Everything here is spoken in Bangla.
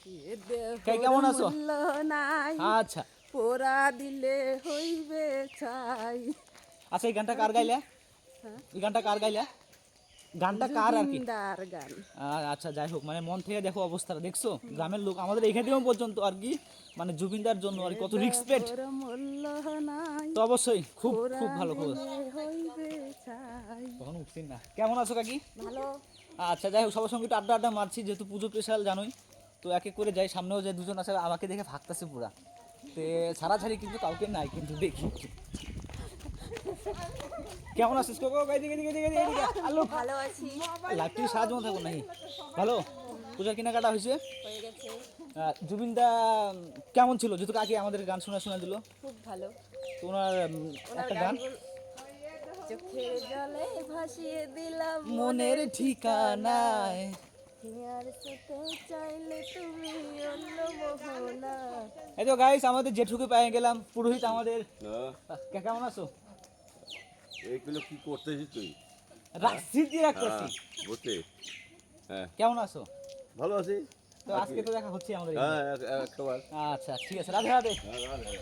কেমন আছো? নাই আচ্ছা পোড়া দিলে হইবে ছাই। আচ্ছা, এই গানটা কার গাইলে? এই গানটা কার গাইলে? গানটা কার আর কি? জুবিনদার গান। আচ্ছা, যাই হোক, মানে মন থেকে দেখো অবস্থাটা, দেখছো গ্রামের লোক আমাদের এখানেও পর্যন্ত আর কি, মানে জুবিনদার জন্য আর কত রিসপেক্ট। দেহর মূল্য নাই তো অবশ্যই খুব পোড়া খুব ভালো খবর। দিলে হইবে ছাই। তখন উঠছি না। কেমন আছো কাকি? ভালো। আচ্ছা, যাই হোক, সবার সঙ্গে একটু আড্ডা মারছি, যেহেতু পুজো স্পেশাল জানোই। তো এক এক করে যাই, সামনেও যে দুজন আছে আমাকে দেখে ভাগতেছে পুরা। তে ছাড়াছাড়ি কিন্তু কাউকে নাই, কিন্তু দেখি কেমন আছিস কোকো? আলো ভালো আছি। লাইটটি সাহায্য থাকো নাই? ভালো। পূজার কেনাকাটা হয়েছে? হয়ে গেছে। জুবিনদা কেমন ছিল? যেহেতু কাকি আমাদের গান শোনা দিল, খুব ভালো। তো ওনার ওনার একটা গান, গানগুলো চোখের জলে ভাসিয়ে দিলাম মনের ঠিকানায়। আর যেতে চাইলে তুমি অন্য মোহনা। এই তো গাইস, আমাদের জেঠুকে পেয়ে গেলাম, পুরোহিত আমাদের। কেমন আছো? এইগুলো কি করতেছিস তুই? রাখছি রাখতেছি। বসে। হ্যাঁ, কেমন আছো? ভালো আছি। তো আজকে তো দেখা হচ্ছে আমাদের হ্যাঁ, এখানে। একবার। আচ্ছা ঠিক আছে, রাধে রাধে। হ্যাঁ, রাধে রাধে।